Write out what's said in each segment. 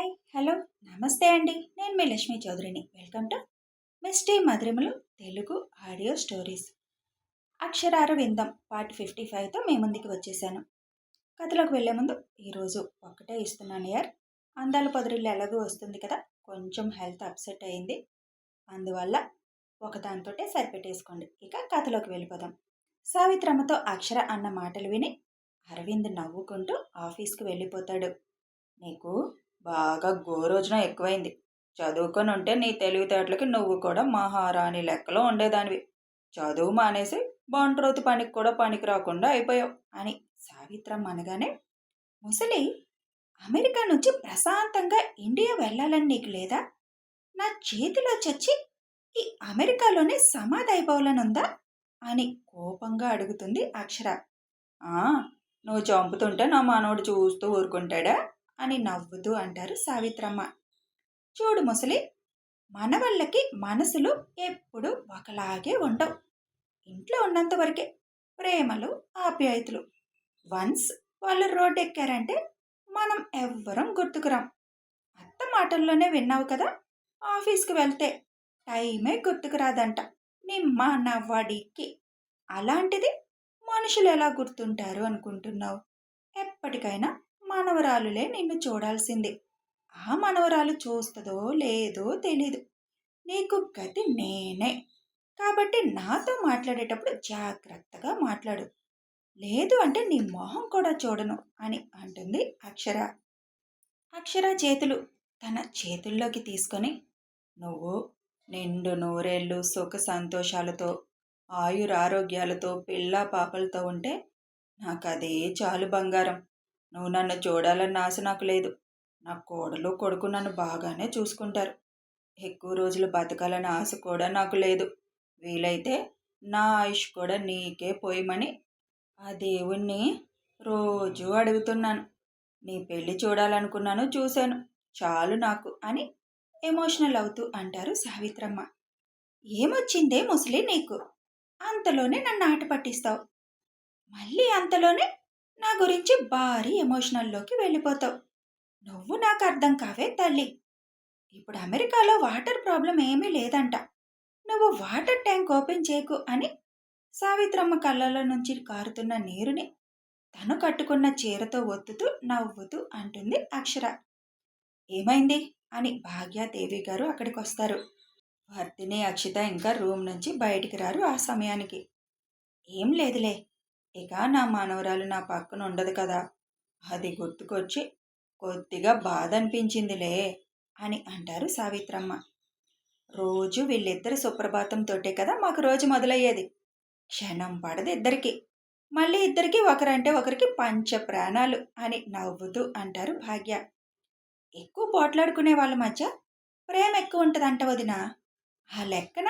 Hi, hello, నమస్తే అండి. నేను మీ లక్ష్మీ చౌదరిని. వెల్కమ్ టు మిస్టీ మధురిమలు తెలుగు ఆడియో స్టోరీస్. అక్షరార విందం పార్ట్ 55తో మీ ముందుకి వచ్చేసాను. కథలోకి వెళ్లే ముందు ఈరోజు ఒక్కటే ఇస్తున్నాను యార్. అందాల పొదరిల్లు ఎలాగో వస్తుంది కదా, కొంచెం హెల్త్ అప్సెట్ అయింది. అందువల్ల ఒకదానితోటే సరిపెట్టేసుకోండి. ఇక కథలోకి వెళ్ళిపోదాం. సావిత్రమ్మతో అక్షర అన్న మాటలు విని అరవింద్ నవ్వుకుంటూ ఆఫీస్కి వెళ్ళిపోతాడు. నీకు బాగా గోరోజున ఎక్కువైంది. చదువుకొని ఉంటే నీ తెలివితేటలకి నువ్వు కూడా మహారాణి లెక్కలో ఉండేదానివి. చదువు మానేసి బంట్రోతు పనికి కూడా పనికి రాకుండా అయిపోయావు అని సావిత్రమ్మ అనగానే, ముసలి, అమెరికా నుంచి ప్రశాంతంగా ఇండియా వెళ్ళాలని నీకు లేదా? నా చేతిలో చచ్చి ఈ అమెరికాలోనే సమాధి అయిపోవాలనుందా అని కోపంగా అడుగుతుంది అక్షర. నువ్వు చంపుతుంటే నా మనవడు చూస్తూ ఊరుకుంటాడా అని నవ్వుతూ అంటారు సావిత్రమ్మ. చూడు ముసలి, మనవళ్ళకి మనసులు ఎప్పుడు ఒకలాగే ఉండవు. ఇంట్లో ఉన్నంత వరకే ప్రేమలు, ఆప్యాయతలు. వన్స్ వాళ్ళు రోడ్డెక్కారంటే మనం ఎవ్వరం గుర్తుకురాం. అత్త మాటల్లోనే విన్నావు కదా, ఆఫీస్కి వెళ్తే టైమే గుర్తుకురాదంట నీ మనవడికి. అలాంటిది మనుషులు ఎలా గుర్తుంటారు అనుకుంటున్నావు? ఎప్పటికైనా మనవరాలులే నిన్ను చూడాల్సింది. ఆ మనవరాలు చూస్తుందో లేదో తెలీదు. నీకు గతి నేనే. కాబట్టి నాతో మాట్లాడేటప్పుడు జాగ్రత్తగా మాట్లాడు. లేదు అంటే నీ మొహం కూడా చూడను అని అంటుంది అక్షర. అక్షర చేతులు తన చేతుల్లోకి తీసుకొని, నువ్వు నిండు నూరేళ్ళు సుఖ సంతోషాలతో, ఆయురారోగ్యాలతో, పిల్ల పాపలతో ఉంటే నాకు అదే చాలు బంగారం. నువ్వు నన్ను చూడాలన్న ఆశ నాకు లేదు. నా కోడలు కొడుకు నన్ను బాగానే చూసుకుంటారు. ఎక్కువ రోజులు బతకాలన్న ఆశ కూడా నాకు లేదు. వీలైతే నా ఆయుష్ కూడా నీకే పోయమని ఆ దేవుణ్ణి రోజూ అడుగుతున్నాను. నీ పెళ్లి చూడాలనుకున్నాను, చూశాను, చాలు నాకు అని ఎమోషనల్ అవుతూ అంటారు సావిత్రమ్మ. ఏమొచ్చిందే ముసలి నీకు? అంతలోనే నన్ను ఆట పట్టిస్తావు. మళ్ళీ అంతలోనే నా గురించి భారీ ఎమోషనల్లోకి వెళ్ళిపోతావు. నువ్వు నాకు అర్థం కావే తల్లి. ఇప్పుడు అమెరికాలో వాటర్ ప్రాబ్లం ఏమీ లేదంట. నువ్వు వాటర్ ట్యాంక్ ఓపెన్ చేయకు అని సావిత్రమ్మ కళ్ళలో నుంచి కారుతున్న నీరుని తను కట్టుకున్న చీరతో ఒత్తుతూ నవ్వుతూ అంటుంది అక్షర. ఏమైంది అని భాగ్యాదేవి గారు అక్కడికి వస్తారు. వర్తిని, అక్షిత ఇంకా రూమ్ నుంచి బయటికి రారు ఆ సమయానికి. ఏం లేదులే, ఇక నా మనవరాలు నా పక్కన ఉండదు కదా, అది గుర్తుకొచ్చి కొద్దిగా బాధ అనిపించిందిలే అని అంటారు సావిత్రమ్మ. రోజు వీళ్ళిద్దరి సుప్రభాతంతోటే కదా మాకు రోజు మొదలయ్యేది. క్షణం పడదు ఇద్దరికి. మళ్ళీ ఇద్దరికి ఒకరంటే ఒకరికి పంచ ప్రాణాలు అని నవ్వుతూ అంటారు భాగ్య. ఎక్కువ పోట్లాడుకునే వాళ్ళ మధ్య ప్రేమ ఎక్కువ ఉంటుందంట వదినా. ఆ లెక్కన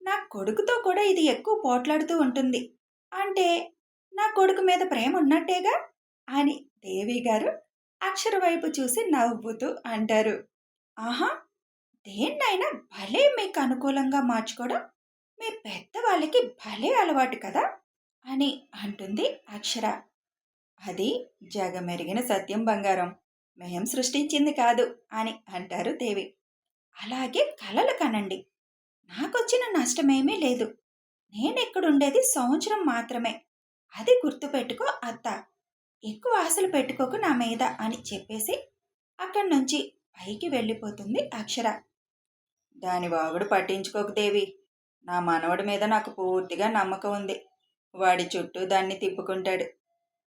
నా కొడుకుతో కూడా ఇది ఎక్కువ పోట్లాడుతూ ఉంటుంది. అంటే నా కొడుకు మీద ప్రేమ ఉన్నట్టేగా అని దేవి గారు అక్షర వైపు చూసి నవ్వుతూ అంటారు. ఆహా, దేన్నైనా భలే మీకు అనుకూలంగా మార్చుకోవడం మీ పెద్దవాళ్ళకి భలే అలవాటు కదా అని అంటుంది అక్షర. అది జగమెరిగిన సత్యం బంగారం, మేం సృష్టించింది కాదు అని అంటారు దేవి. అలాగే కలలు కనండి, నాకొచ్చిన నష్టమేమీ లేదు. నేనెక్కడుండేది సంవత్సరం మాత్రమే, అది గుర్తుపెట్టుకో అత్త. ఎక్కువ ఆశలు పెట్టుకోకు నా మీద అని చెప్పేసి అక్కడి నుంచి పైకి వెళ్ళిపోతుంది అక్షర. దాని వాగుడు పట్టించుకోకు దేవి. నా మనవడి మీద నాకు పూర్తిగా నమ్మకం ఉంది. వాడి చుట్టూ దాన్ని తిప్పుకుంటాడు.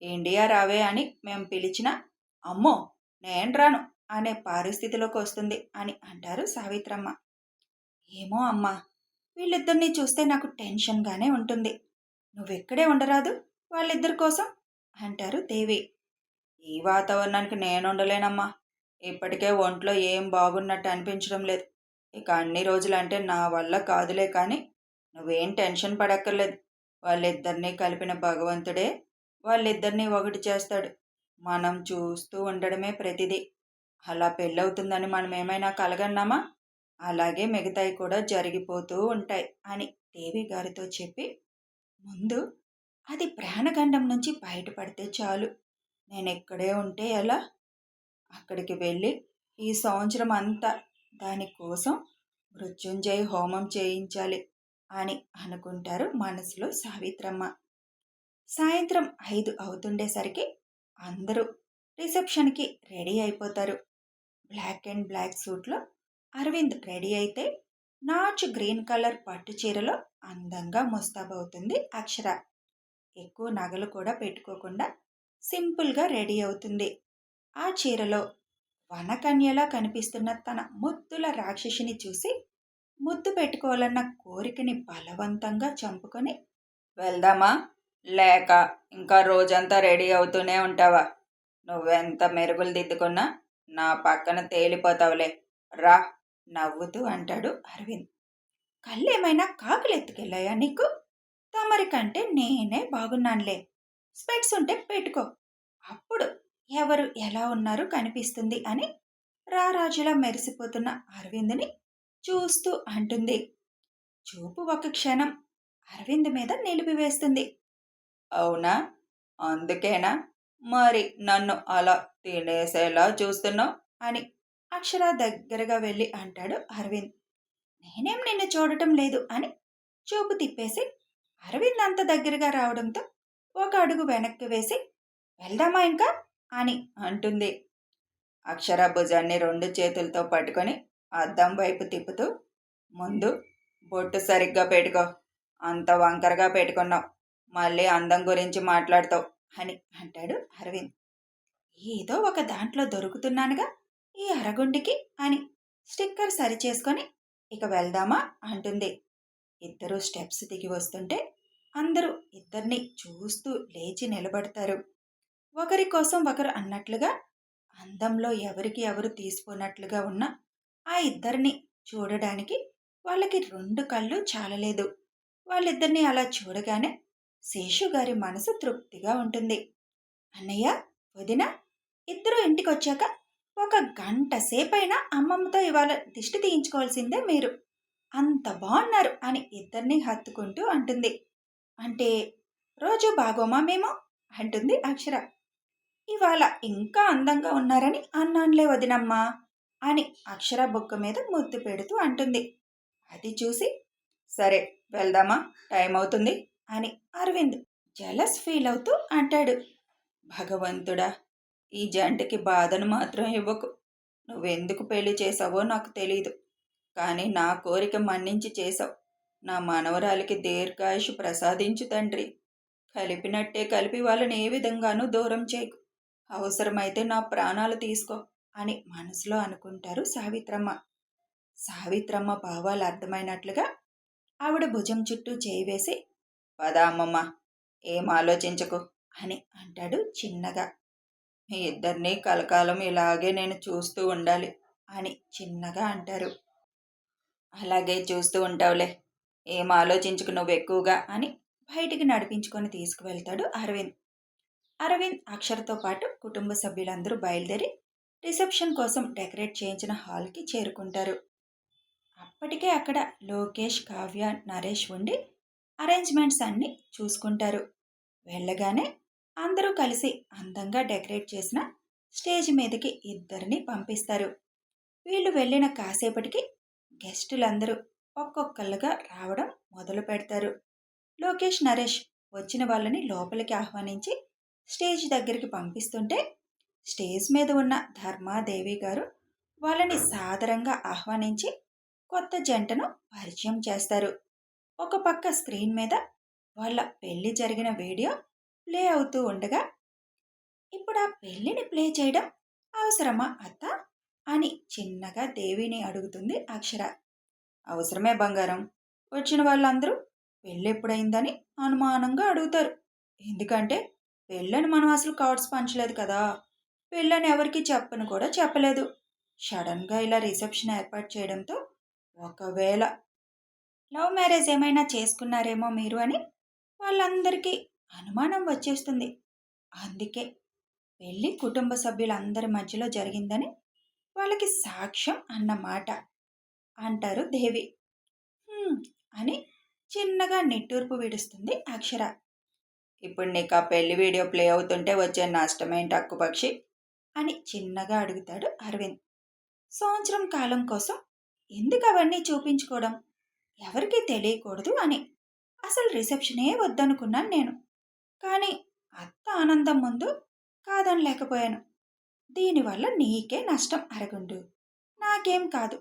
ఇండియా రావే అని మేం పిలిచినా అమ్మో నేను రాను అనే పరిస్థితిలోకి వస్తుంది అని అంటారు సావిత్రమ్మ. ఏమో అమ్మా, వీళ్ళిద్దరినీ చూస్తే నాకు టెన్షన్గానే ఉంటుంది. నువ్వెక్కడే ఉండరాదు వాళ్ళిద్దరి కోసం అంటారు దేవి. ఈ వాతావరణానికి నేను ఉండలేనమ్మా. ఇప్పటికే ఒంట్లో ఏం బాగున్నట్టు అనిపించడం లేదు. ఇక అన్ని రోజులంటే నా వల్ల కాదులే. కానీ నువ్వేం టెన్షన్ పడక్కర్లేదు. వాళ్ళిద్దరినీ కలిపిన భగవంతుడే వాళ్ళిద్దరినీ ఒకటి చేస్తాడు. మనం చూస్తూ ఉండడమే ప్రతిదీ. అలా పెళ్ళవుతుందని మనం ఏమైనా కలగన్నామా? అలాగే మిగతాయి కూడా జరిగిపోతూ ఉంటాయి అని దేవి గారితో చెప్పి, ముందు అది ప్రాణగండం నుంచి బయటపడితే చాలు. నేను ఎక్కడే ఉంటే ఎలా? అక్కడికి వెళ్ళి ఈ సంవత్సరం అంతా దానికోసం మృత్యుంజయ హోమం చేయించాలి అని అనుకుంటారు మనసులో సావిత్రమ్మ. సాయంత్రం 5 అవుతుండేసరికి అందరూ రిసెప్షన్కి రెడీ అయిపోతారు. బ్లాక్ అండ్ బ్లాక్ సూట్లో అరవింద్ రెడీ అయితే నాచు గ్రీన్ కలర్ పట్టు చీరలో అందంగా ముస్తాబవుతుంది అక్షర. ఎక్కువ నగలు కూడా పెట్టుకోకుండా సింపుల్గా రెడీ అవుతుంది. ఆ చీరలో వనకన్యలా కనిపిస్తున్న తన ముద్దుల రాక్షసిని చూసి ముద్దు పెట్టుకోవాలన్న కోరికని బలవంతంగా చంపుకొని, వెళ్దామా లేక ఇంకా రోజంతా రెడీ అవుతూనే ఉంటావా? నువ్వెంత మెరుగులు దిద్దుకున్నా నా పక్కన తేలిపోతావులే, రా నవ్వుతూ అంటాడు అరవింద్. కళ్ళేమైనా కాకులెత్తుకెళ్ళాయా నీకు? తమరి కంటే నేనే బాగున్నానులే. స్పెట్స్ ఉంటే పెట్టుకో, అప్పుడు ఎవరు ఎలా ఉన్నారు కనిపిస్తుంది అని రారాజులా మెరిసిపోతున్న అరవింద్ని చూస్తూ అంటుంది. చూపు ఒక క్షణం అరవింద్ మీద నిలిపివేస్తుంది. అవునా? అందుకేనా మరి నన్ను అలా తినేసేలా చూస్తున్నావు అని అక్షర దగ్గరగా వెళ్ళి అంటాడు అరవింద్. నేనేం నిన్ను చూడటం లేదు అని చూపు తిప్పేసి అరవింద్ అంత దగ్గరగా రావడంతో ఒక అడుగు వెనక్కి వేసి, వెళ్దామా ఇంకా అని అంటుంది. అక్షర భుజాన్ని 2 చేతులతో పట్టుకొని అద్దం వైపు తిప్పుతూ, ముందు బొట్టు సరిగ్గా పెట్టుకో, అంత వంకరగా పెట్టుకున్నావు, మళ్ళీ అందం గురించి మాట్లాడతావు అని అంటాడు అరవింద్. ఏదో ఒక దాంట్లో దొరుకుతున్నానుగా ఈ అరగుండికి అని స్టిక్కర్ సరిచేసుకొని ఇక వెళ్దామా అంటుంది. ఇద్దరు స్టెప్స్ దిగి వస్తుంటే అందరూ ఇద్దరిని చూస్తూ లేచి నిలబడతారు. ఒకరి కోసం ఒకరు అన్నట్లుగా అందంలో ఎవరికి ఎవరు తీసిపోనట్లుగా ఉన్న ఆ ఇద్దరిని చూడడానికి వాళ్ళకి 2 కళ్ళు చాలలేదు. వాళ్ళిద్దరిని అలా చూడగానే శేషు గారి మనసు తృప్తిగా ఉంటుంది. అన్నయ్య, వదిన, ఇద్దరు ఇంటికొచ్చాక ఒక గంట సేపైనా అమ్మమ్మతో ఇవాళ దిష్టి తీయించుకోవాల్సిందే మీరు. అంత బాగున్నారు అని ఇద్దరిని హత్తుకుంటూ అంటుంది. అంటే రోజు బాగోమా మేము అంటుంది అక్షర. ఇవాళ ఇంకా అందంగా ఉన్నారని అన్నాన్లే వదినమ్మా అని అక్షర బొక్క మీద ముద్దు పెడుతూ అంటుంది. అది చూసి, సరే వెళ్దామా, టైం అవుతుంది అని అరవింద్ జలస్ ఫీల్ అవుతూ అంటాడు. భగవంతుడా, ఈ జంటకి బాధను మాత్రం ఇవ్వకు. నువ్వెందుకు పెళ్లి చేసావో నాకు తెలీదు, కానీ నా కోరిక మన్నించి చేశావు. నా మనవరాలికి దీర్ఘాయుషు ప్రసాదించు తండ్రి. కలిపినట్టే కలిపి వాళ్ళని ఏ విధంగానూ దూరం చేయకు. అవసరమైతే నా ప్రాణాలు తీసుకో అని మనసులో అనుకుంటారు సావిత్రమ్మ. సావిత్రమ్మ భావాలు అర్థమైనట్లుగా ఆవిడ భుజం చుట్టూ చేయి వేసి, పద అమ్మమ్మ, ఏం ఆలోచించకు అని అంటాడు చిన్నగా. మీ ఇద్దరినీ కలకాలం ఇలాగే నేను చూస్తూ ఉండాలి అని చిన్నగా అంటారు. అలాగే చూస్తూ ఉంటావులే, ఏం ఆలోచించుకు నువ్వు ఎక్కువగా అని బయటికి నడిపించుకొని తీసుకువెళ్తాడు అరవింద్. అరవింద్ అక్షర్తో పాటు కుటుంబ సభ్యులందరూ బయలుదేరి రిసెప్షన్ కోసం డెకరేట్ చేయించిన హాల్కి చేరుకుంటారు. అప్పటికే అక్కడ లోకేష్, కావ్య, నరేష్ ఉండి అరేంజ్మెంట్స్ అన్నీ చూసుకుంటారు. వెళ్ళగానే అందరూ కలిసి అందంగా డెకరేట్ చేసిన స్టేజ్ మీదకి ఇద్దరిని పంపిస్తారు. వీళ్ళు వెళ్ళిన కాసేపటికి గెస్టులందరూ ఒక్కొక్కళ్ళుగా రావడం మొదలు పెడతారు. లోకేష్, నరేష్ వచ్చిన వాళ్ళని లోపలికి ఆహ్వానించి స్టేజ్ దగ్గరికి పంపిస్తుంటే స్టేజ్ మీద ఉన్న ధర్మాదేవి గారు వాళ్ళని సాదరంగా ఆహ్వానించి కొత్త జంటను పరిచయం చేస్తారు. ఒక పక్క స్క్రీన్ మీద వాళ్ళ పెళ్లి జరిగిన వీడియో ప్లే అవుతూ ఉండగా, ఇప్పుడు ఆ పెళ్లిని ప్లే చేయడం అవసరమా అత్త అని చిన్నగా దేవిని అడుగుతుంది అక్షర. అవసరమే బంగారం. వచ్చిన వాళ్ళందరూ పెళ్ళెప్పుడైందని అనుమానంగా అడుగుతారు. ఎందుకంటే పెళ్ళని మనం అసలు కార్డ్స్ పంచలేదు కదా. పెళ్ళని ఎవరికి చెప్పను కూడా చెప్పలేదు. సడన్గా ఇలా రిసెప్షన్ ఏర్పాటు చేయడంతో ఒకవేళ లవ్ మ్యారేజ్ ఏమైనా చేసుకున్నారేమో మీరు అని వాళ్ళందరికీ అనుమానం వచ్చేస్తుంది. అందుకే పెళ్ళి కుటుంబ సభ్యులందరి మధ్యలో జరిగిందని వాళ్ళకి సాక్ష్యం అన్నమాట అంటారు దేవి. అని చిన్నగా నిట్టూర్పు విడుస్తుంది అక్షర. ఇప్పుడు నీకు ఆ పెళ్లి వీడియో ప్లే అవుతుంటే వచ్చే నష్టమేంటి అక్కుపక్షి అని చిన్నగా అడుగుతాడు అరవింద్. సంవత్సరం కాలం కోసం ఎందుకు అవన్నీ చూపించుకోవడం, ఎవరికీ తెలియకూడదు అని. అసలు రిసెప్షనే వద్దనుకున్నాను నేను. కానీ అత్త ఆనందం ముందు కాదనలేకపోయాను. దీనివల్ల నీకే నష్టం అరగుండు, నాకేం కాదు.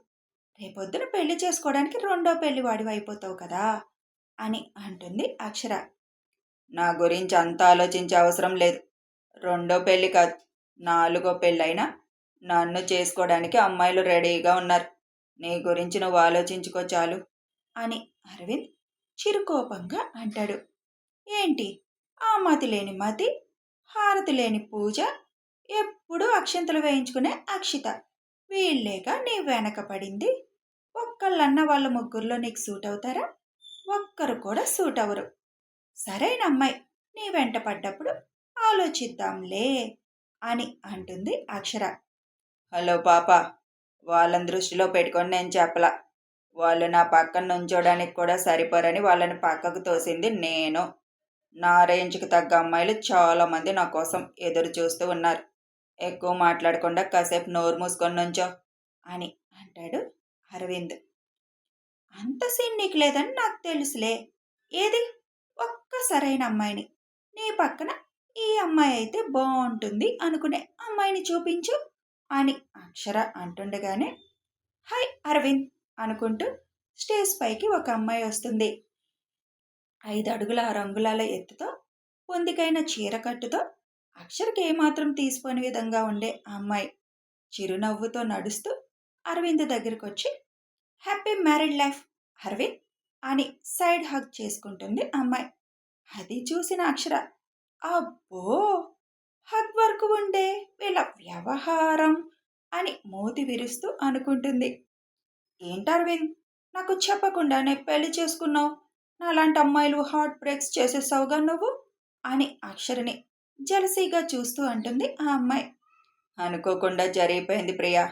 రేపొద్దున పెళ్లి చేసుకోవడానికి రెండో పెళ్లి వాడివైపోతావు కదా అని అంటుంది అక్షర. నా గురించి అంత ఆలోచించే అవసరం లేదు. రెండో పెళ్లి కాదు, నాలుగో పెళ్ళైనా నన్ను చేసుకోవడానికి అమ్మాయిలు రెడీగా ఉన్నారు. నీ గురించి నువ్వు ఆలోచించుకో చాలు అని అరవింద్ చిరుకోపంగా అంటాడు. ఏంటి ఆ మతి లేని మతి, హారతి లేని పూజ, ఎప్పుడూ అక్షంతలు వేయించుకునే అక్షిత, వీళ్ళేగా నీ వెనక పడింది. ఒక్కళ్ళన్న వాళ్ళ ముగ్గురులో నీకు సూట్ అవుతారా? ఒక్కరు కూడా సూట్ అవరు. సరైన అమ్మాయి నీ వెంట పడ్డప్పుడు ఆలోచిద్దాంలే అని అంటుంది అక్షర. హలో పాప, వాళ్ళని దృష్టిలో పెట్టుకొని నేను చెప్పలా. వాళ్ళు నా పక్కన నుంచోడానికి కూడా సరిపోరని వాళ్ళని పక్కకు తోసింది నేను. నా రేంజ్కి తగ్గ అమ్మాయిలు చాలామంది నా కోసం ఎదురు చూస్తూ ఉన్నారు. ఎక్కువ మాట్లాడకుండా కాసేపు నోరు మూసుకొని నుంచో అని అంటాడు అరవింద్. అంత సీన్ నీకు లేదని నాకు తెలుసులే. ఏది ఒక్క సరైన అమ్మాయిని నీ పక్కన ఈ అమ్మాయి అయితే బాగుంటుంది అనుకునే అమ్మాయిని చూపించు అని అక్షర అంటుండగానే హాయ్ అరవింద్ అనుకుంటూ స్టేజ్ పైకి ఒక అమ్మాయి వస్తుంది. 5 అడుగుల రంగులాల ఎత్తుతో, పొందికైన చీర కట్టుతో, అక్షరకి ఏమాత్రం తీసిపోని విధంగా ఉండే అమ్మాయి చిరునవ్వుతో నడుస్తూ అరవింద్ దగ్గరికి వచ్చి హ్యాపీ మ్యారీడ్ లైఫ్ అరవింద్ అని సైడ్ హగ్ చేసుకుంటుంది అమ్మాయి. అది చూసిన అక్షర అబ్బో, హగ్ వరకు ఉండే వీళ్ళ వ్యవహారం అని మూతి విరుస్తూ అనుకుంటుంది. ఏంటి అరవింద్, నాకు చెప్పకుండానే పెళ్లి చేసుకున్నావు, నాలాంటి అమ్మాయిలు హార్ట్ బ్రేక్స్ చేసేసావుగా నువ్వు అని అక్షరని జలసీగా చూస్తూ అంటుంది ఆ అమ్మాయి. అనుకోకుండా జరిగిపోయింది ప్రియా,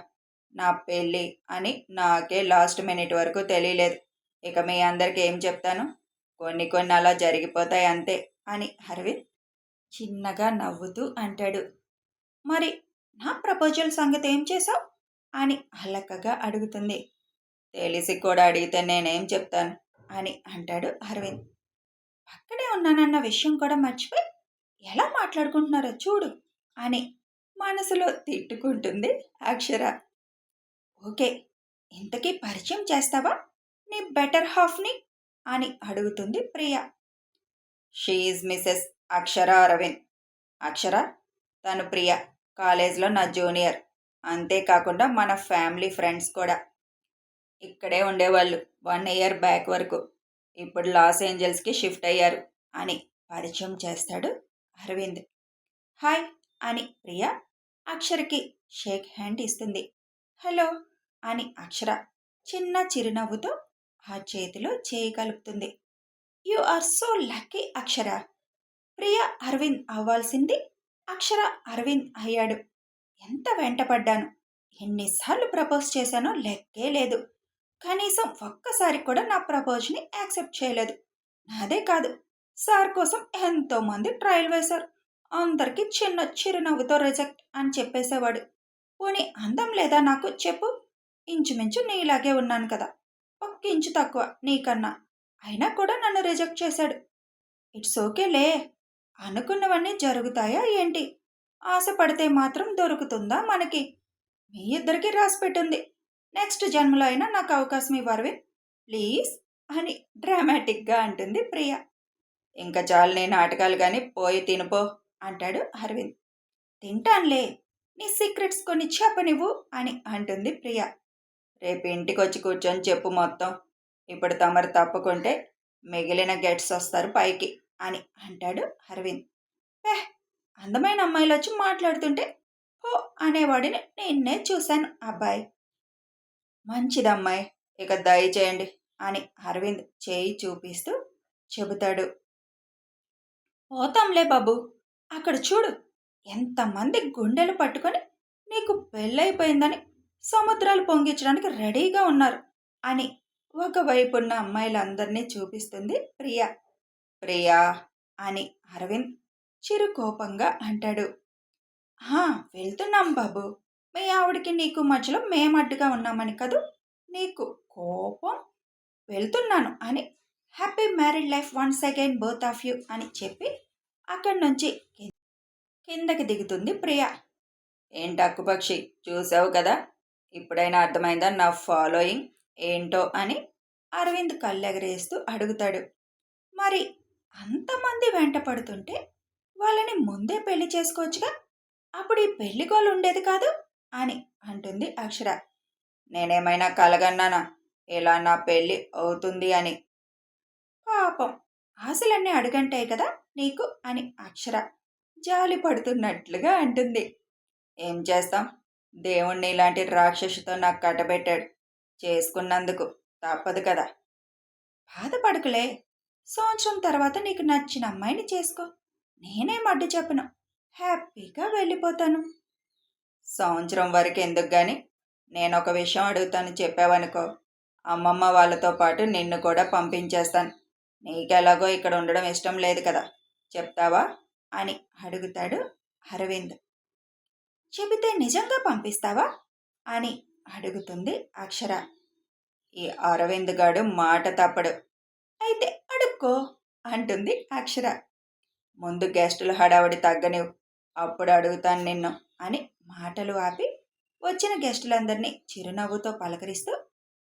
నా పెళ్ళి అని నాకే లాస్ట్ మినిట్ వరకు తెలియలేదు. ఇక మీ అందరికి ఏం చెప్తాను, కొన్ని కొన్ని అలా జరిగిపోతాయి అంతే అని అరవింద్ చిన్నగా నవ్వుతూ అంటాడు. మరి నా ప్రపోజల్ సంగతి ఏం చేశావు అని అలకగా అడుగుతుంది. తెలిసి కూడా అడిగితే నేనేం చెప్తాను అని అంటాడు అరవింద్. పక్కనే ఉన్నానన్న విషయం కూడా మర్చిపోయి ఎలా మాట్లాడుకుంటున్నారో చూడు అని మనసులో తిట్టుకుంటుంది అక్షర. ఓకే, ఇంతకీ పరిచయం చేస్తావా నీ బెటర్ హాఫ్ని అని అడుగుతుంది ప్రియ. షీఈ్ మిసెస్ అక్షర అరవింద్. అక్షర, తను ప్రియ, కాలేజ్లో నా జూనియర్. అంతేకాకుండా మన ఫ్యామిలీ ఫ్రెండ్స్ కూడా. ఇక్కడే ఉండేవాళ్ళు 1 ఇయర్ బ్యాక్ వరకు. ఇప్పుడు లాస్ ఏంజల్స్కి షిఫ్ట్ అయ్యారు అని పరిచయం చేస్తాడు అరవింద్. హాయ్ అని ప్రియ అక్షరకి షేక్ హ్యాండ్ ఇస్తుంది. హలో అని అక్షర చిన్న చిరునవ్వుతో ఆ చేతిలో చేయి కలుపుతుంది. You are so lucky Akshara. Priya Aravind అవ్వాల్సింది అక్షర అరవింద్ అయ్యాడు. ఎంత వెంటపడ్డాను, ఎన్నిసార్లు ప్రపోజ్ చేశానో లెక్కే లేదు. కనీసం ఒక్కసారి కూడా నా ప్రపోజ్ని యాక్సెప్ట్ చేయలేదు. నాదే కాదు, సార్ కోసం ఎంతోమంది ట్రయల్ వేశారు. అందరికీ చిన్న చిరునవ్వుతో రిజెక్ట్ అని చెప్పేసేవాడు. పోనీ అందం లేదా నాకు చెప్పు? ఇంచుమించు నీలాగే ఉన్నాను కదా, ఒక్క ఇంచు తక్కువ నీకన్నా. అయినా కూడా నన్ను రిజెక్ట్ చేశాడు. ఇట్స్ ఓకేలే, అనుకున్నవన్నీ జరుగుతాయా ఏంటి? ఆశపడితే మాత్రం దొరుకుతుందా మనకి? మీ ఇద్దరికి రాసి పెట్టుంది. నెక్స్ట్ జన్మలో అయినా నాకు అవకాశం ఇవ్వరవి ప్లీజ్ అని డ్రామాటిక్గా అంటుంది ప్రియ. ఇంకా చాలు నీ నాటకాలు కానీ, పోయి తినుపో అంటాడు అరవింద్. తింటాన్లే, నీ సీక్రెట్స్ కొన్ని చెప్పనివ్వు అని అంటుంది ప్రియ. రేపు ఇంటికి వచ్చి కూర్చొని చెప్పు మొత్తం. ఇప్పుడు తమరు తప్పుకుంటే మిగిలిన గెట్స్ వస్తారు పైకి అని అంటాడు అరవింద్. అందమైన అమ్మాయిలు వచ్చి మాట్లాడుతుంటే హో అనేవాడిని నిన్నే చూశాను అబ్బాయి. మంచిదమ్మాయి, ఇక దయచేయండి అని అరవింద్ చేయి చూపిస్తూ చెబుతాడు. పోతాంలే బాబు, అక్కడ చూడు ఎంతమంది గుండెలు పట్టుకొని నీకు పెళ్ళైపోయిందని సముద్రాలు పొంగించడానికి రెడీగా ఉన్నారు అని ఒకవైపున్న అమ్మాయిలందరినీ చూపిస్తుంది ప్రియ. ప్రియా అని అరవింద్ చిరుకోపంగా అంటాడు. వెళ్తున్నాం బాబు మీ ఆవిడకి నీకు మధ్యలో మేము అడ్డుగా ఉన్నామని కదూ నీకు కోపం. వెళ్తున్నాను అని happy married life once again both of you అని చెప్పి అక్కడి నుంచి కిందకి దిగుతుంది ప్రియ. ఏంటి అక్కుపక్షి, చూసావు కదా, ఇప్పుడైనా అర్థమైందా నా ఫాలోయింగ్ ఏంటో అని అరవింద్ కళ్ళెగరేస్తూ అడుగుతాడు. మరి అంతమంది వెంట పడుతుంటే వాళ్ళని ముందే పెళ్లి చేసుకోవచ్చుగా, అప్పుడు ఈ పెళ్లి గోలు ఉండేది కాదు అని అంటుంది అక్షర. నేనేమైనా కలగన్నానా ఇలా నా పెళ్ళి అవుతుంది అని? పాపం ఆశలన్నీ అడుగంటాయి కదా నీకు అని అక్షర జాలి పడుతున్నట్లుగా అంటుంది. ఏం చేస్తాం, దేవుణ్ణి ఇలాంటి రాక్షసుతో నాకు కట్టబెట్టాడు, చేసుకున్నందుకు తప్పదు కదా. బాధపడకులే, సంవత్సరం తర్వాత నీకు నచ్చిన అమ్మాయిని చేసుకో, నేనేం అడ్డు చెప్పను, హ్యాపీగా వెళ్ళిపోతాను. సంవత్సరం వరకు ఎందుకు గాని, నేను ఒక విషయం అడుగుతాను, చెప్పావనుకో అమ్మమ్మ వాళ్ళతో పాటు నిన్ను కూడా పంపించేస్తాను. నీకెలాగో ఇక్కడ ఉండడం ఇష్టం లేదు కదా, చెప్తావా అని అడుగుతాడు అరవింద్. చెబితే నిజంగా పంపిస్తావా అని అడుగుతుంది అక్షర. ఈ అరవింద్ గాడు మాట తప్పడు. అయితే అడుక్కో అంటుంది అక్షర. ముందు గెస్టుల హడావుడి తగ్గనివ్వు, అప్పుడు అడుగుతాను నిన్ను అని మాటలు ఆపి వచ్చిన గెస్టులందరినీ చిరునవ్వుతో పలకరిస్తూ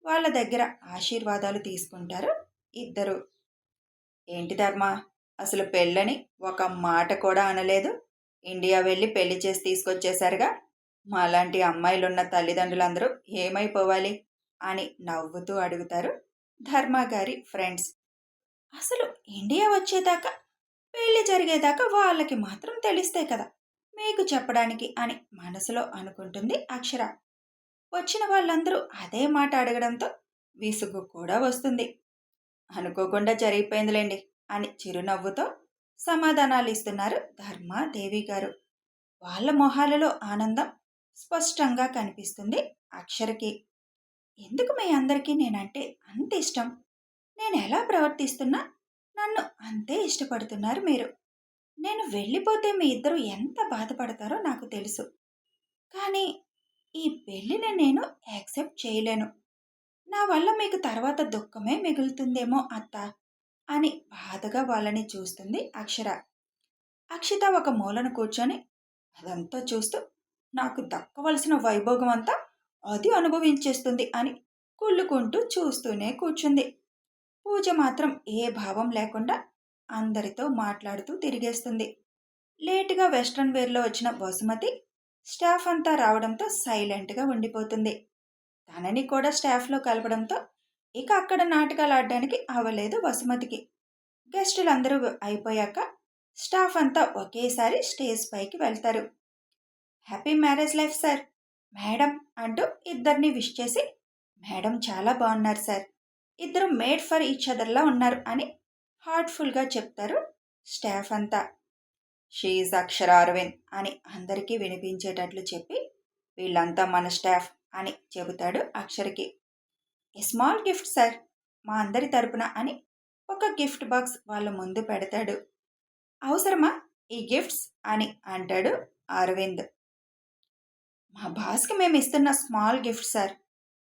వాళ్ళ దగ్గర ఆశీర్వాదాలు తీసుకుంటారు ఇద్దరు. ఏంటి ధర్మ, అసలు పెళ్ళని ఒక మాట కూడా అనలేదు, ఇండియా వెళ్ళి పెళ్లి చేసి తీసుకొచ్చేశారుగా, మాలాంటి అమ్మాయిలున్న తల్లిదండ్రులందరూ ఏమైపోవాలి అని నవ్వుతూ అడుగుతారు ధర్మ గారి ఫ్రెండ్స్. అసలు ఇండియా వచ్చేదాకా పెళ్లి జరిగేదాకా వాళ్ళకి మాత్రం తెలిస్తే కదా మీకు చెప్పడానికి అని మనసులో అనుకుంటుంది అక్షర. వచ్చిన వాళ్ళందరూ అదే మాట అడగడంతో విసుగు కూడా వస్తుంది. అనుకోకుండా జరిగిపోయిందిలేండి అని చిరునవ్వుతో సమాధానాలు ఇస్తున్నారు ధర్మ దేవి గారు. వాళ్ళ మొహాలలో ఆనందం స్పష్టంగా కనిపిస్తుంది అక్షరకి. ఎందుకు మీ అందరికీ నేనంటే అంత ఇష్టం, నేను ఎలా ప్రవర్తిస్తున్నా నన్ను అంతే ఇష్టపడుతున్నారు మీరు. నేను వెళ్ళిపోతే మీ ఇద్దరు ఎంత బాధపడతారో నాకు తెలుసు, కానీ ఈ పెళ్ళిని నేను యాక్సెప్ట్ చేయలేను. నా వల్ల మీకు తర్వాత దుఃఖమే మిగులుతుందేమో అత్త అని బాధగా వాళ్ళని చూస్తుంది అక్షర. అక్షిత ఒక మూలన కూర్చొని అదంతా చూస్తూ నాకు దక్కవలసిన వైభోగం అంతా అది అనుభవించేస్తుంది అని కుళ్ళుకుంటూ చూస్తూనే కూర్చుంది. పూజ మాత్రం ఏ భావం లేకుండా అందరితో మాట్లాడుతూ తిరిగేస్తుంది. లేటుగా వెస్ట్రన్ వేర్లో వచ్చిన వసుమతి స్టాఫ్ అంతా రావడంతో సైలెంట్గా ఉండిపోతుంది. తనని కూడా స్టాఫ్లో కలపడంతో ఇక అక్కడ నాటకాలు ఆడడానికి అవ్వలేదు వసుమతికి. గెస్టులందరూ అయిపోయాక స్టాఫ్ అంతా ఒకేసారి స్టేజ్ పైకి వెళ్తారు. Happy marriage life sir, madam అంటూ ఇద్దరిని విష్ చేసి, మేడం చాలా బాగున్నారు సార్, ఇద్దరు మేడ్ ఫర్ ఈచ్ అదర్లా ఉన్నారు అని హార్ట్ఫుల్గా చెప్తారు స్టాఫ్ అంతా. షీఈ్ అక్షర అరవింద్ అని అందరికీ వినిపించేటట్లు చెప్పి వీళ్ళంతా మన స్టాఫ్ అని చెబుతాడు అక్షర్కి. ఏ స్మాల్ గిఫ్ట్ సార్, మా అందరి తరపున అని ఒక గిఫ్ట్ బాక్స్ వాళ్ళ ముందు పెడతాడు. అవసరమా ఈ గిఫ్ట్స్ అని అంటాడు అరవింద్. మా బాస్కి మేము ఇస్తున్న small gift sir,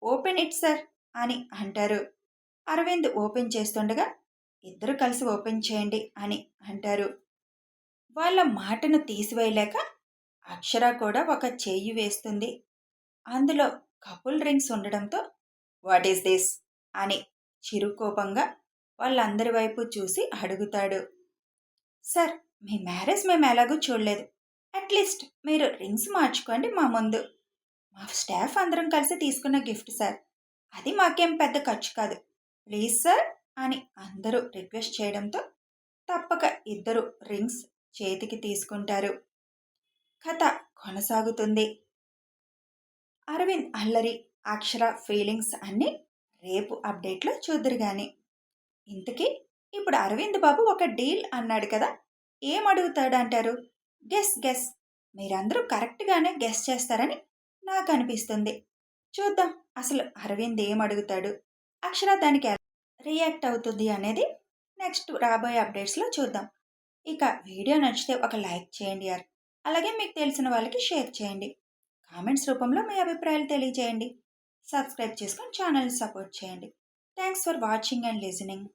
open it sir అని అంటారు. అరవింద్ ఓపెన్ చేస్తుండగా ఇద్దరు కలిసి ఓపెన్ చేయండి అని అంటారు. వాళ్ళ మాటను తీసివేయలేక అక్షర కూడా ఒక చెయ్యి వేస్తుంది. అందులో కపుల్ రింగ్స్ ఉండడంతో వాట్ ఈస్ దిస్ అని చిరుకోపంగా వాళ్ళందరి వైపు చూసి అడుగుతాడు. సార్, మీ మ్యారేజ్ మేము ఎలాగూ చూడలేదు, అట్లీస్ట్ మీరు రింగ్స్ మార్చుకోండి మా ముందు. మా స్టాఫ్ అందరం కలిసి తీసుకున్న గిఫ్ట్ సార్, అది మాకేం పెద్ద ఖర్చు కాదు, ప్లీజ్ సార్ అని అందరూ రిక్వెస్ట్ చేయడంతో తప్పక ఇద్దరు రింగ్స్ చేతికి తీసుకుంటారు. కథ కొనసాగుతుంది. అరవింద్ అల్లరి, అక్షర ఫీలింగ్స్ అన్నీ రేపు అప్డేట్లో చూద్దరు గాని. ఇంతకీ ఇప్పుడు అరవింద్ బాబు ఒక డీల్ అన్నాడు కదా, ఏం అడుగుతాడు అంటారు? గెస్ గెస్, మీరందరూ కరెక్ట్గానే గెస్ చేస్తారని నాకు అనిపిస్తుంది. చూద్దాం అసలు అరవింద్ ఏం అడుగుతాడు, అక్షర దానికి ఎలా రియాక్ట్ అవుతుంది అనేది నెక్స్ట్ రాబోయే అప్డేట్స్లో చూద్దాం. ఇక వీడియో నచ్చితే ఒక లైక్ చేయండి యార్, అలాగే మీకు తెలిసిన వాళ్ళకి షేర్ చేయండి. కామెంట్స్ రూపంలో మీ అభిప్రాయాలు తెలియజేయండి. సబ్స్క్రైబ్ చేసుకొని ఛానల్ని సపోర్ట్ చేయండి. Thanks for watching and listening.